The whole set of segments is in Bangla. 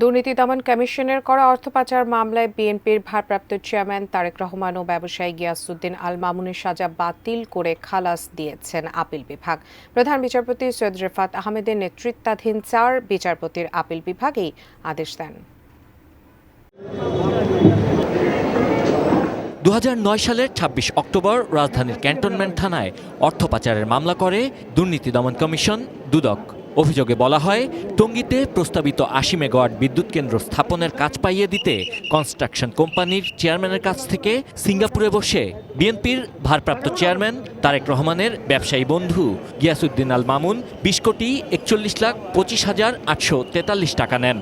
দুর্নীতি দমন কমিশনের করা অর্থ পাচার মামলায় বিএনপির ভারপ্রাপ্ত চেয়ারম্যান তারেক রহমান ও ব্যবসায়ী গিয়াসউদ্দিন আল মামুনের সাজা বাতিল করে খালাস দিয়েছেন আপিল বিভাগ। প্রধান বিচারপতি সৈয়দ রেফাত আহমেদের নেতৃত্বাধীন ৪ বিচারপতির আপিল বিভাগ এই আদেশ দেন। ২০০৯ সালের ২৬ অক্টোবর রাজধানীর ক্যান্টনমেন্ট থানায় অর্থ পাচারের মামলা করে দুর্নীতি দমন কমিশন দুদক। অভিযোগে বলা হয়, টঙ্গীতে প্রস্তাবিত ৮০ মেগাওয়াট বিদ্যুৎ কেন্দ্র স্থাপনের কাজ পাইয়ে দিতে কনস্ট্রাকশন কোম্পানির চেয়ারম্যানের কাছ থেকে সিঙ্গাপুরে বসে বিএনপির ভারপ্রাপ্ত চেয়ারম্যান তারেক রহমানের ব্যবসায়ী বন্ধু গিয়াসউদ্দিন আল মামুন ২০,৪১,২৫,৮৪৩ টাকা নেন।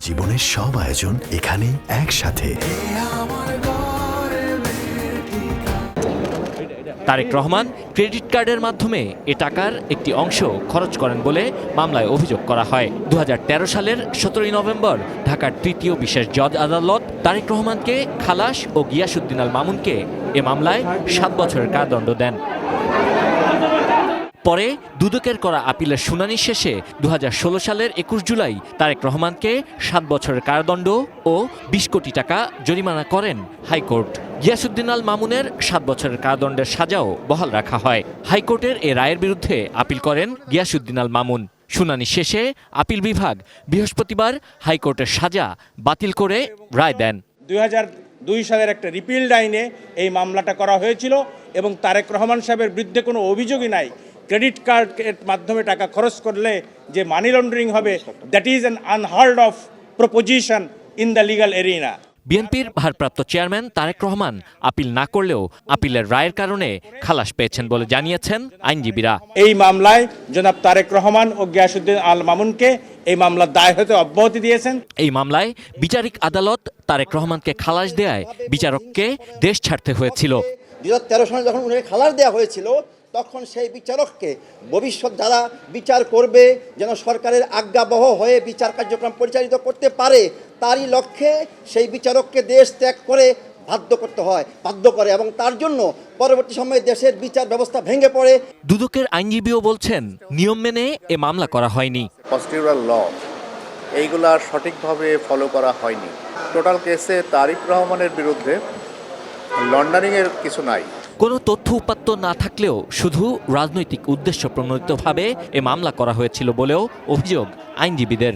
জীবনের সব আয়োজন এখানে একসাথে। তারেক রহমান ক্রেডিট কার্ডের মাধ্যমে এ টাকার একটি অংশ খরচ করেন বলে মামলায় অভিযোগ করা হয়। ২০১৩ সালের ১৭ নভেম্বর ঢাকার তৃতীয় বিশেষ জজ আদালত তারেক রহমানকে খালাস ও গিয়াসউদ্দিন আল মামুনকে এ মামলায় ৭ বছরের কারাদণ্ড দেন। পরে দুদকের করা আপিলের শুনানি শেষে ২০১৬ সালের ২১ জুলাই তারেক রহমানকে ৭ বছরের কারাদণ্ড ও ২০ কোটি টাকা জরিমানা করেন হাইকোর্ট। গিয়াসউদ্দিন আল মামুনের ৭ বছরের কারাদণ্ডের সাজাও বহাল রাখা হয়। হাইকোর্টের এ রায়ের বিরুদ্ধে আপিল করেন গিয়াসউদ্দিন আল মামুন। শুনানি শেষে আপিল বিভাগ বৃহস্পতিবার হাইকোর্টের সাজা বাতিল করে রায় দেন। ২০০২ সালের একটা রিপিল্ড আইনে এই মামলাটা করা হয়েছিল এবং তারেক রহমান সাহেবের বিরুদ্ধে কোনো অভিযোগই নাই। ক্রেডিট কার্ডের মাধ্যমে টাকা খরচ করলে যে মানি লন্ডারিং হবে, that is an unheard of proposition in the legal arena. বিএনপির ভারপ্রাপ্ত চেয়ারম্যান তারেক রহমান আপিল না করলেও আপিলের রায়ের কারণে খালাস পেয়েছেন বলে জানিয়েছেন আইনজীবীরা। এই মামলায় জনাব তারেক রহমান ও গিয়াসউদ্দিন আল মামুনকে এই মামলার দায় হতে অব্যাহতি দিয়েছেন। এই মামলায় বিচারিক আদালত তারেক রহমানকে খালাস দেয়ায় বিচারককে দেশ ছাড়তে হয়েছিল। ২০১৩ সালে যখন উনাকে খালাস দেওয়া হয়েছিল, তখন সেই বিচারককে ভবিষ্যৎ যারা বিচার করবে যেন সরকারের আজ্ঞাবহ হয়ে বিচার কার্যক্রম পরিচালিত করতে পারে, তারই লক্ষ্যে সেই বিচারককে দেশ ত্যাগ করে বাধ্য করে এবং তার জন্য পরবর্তী সময়ে দেশের বিচার ব্যবস্থা ভেঙে পড়ে। দুদকের আইনজীবীও বলছেন, নিয়ম মেনে এ মামলা করা হয়নি। প্রসিডিউরাল ল এইগুলা সঠিকভাবে ফলো করা হয়নি। টোটাল কেসে তারেক রহমানের বিরুদ্ধে লন্ডারিংয়ের কিছু নাই। কোনো তথ্য উপাত্ত না থাকলেও শুধু রাজনৈতিক উদ্দেশ্য প্রণোদিতভাবে এ মামলা করা হয়েছিল বলেও অভিযোগ আইনজীবীদের।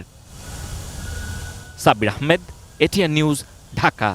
Sabbir Ahmed, ATN news, Dhaka.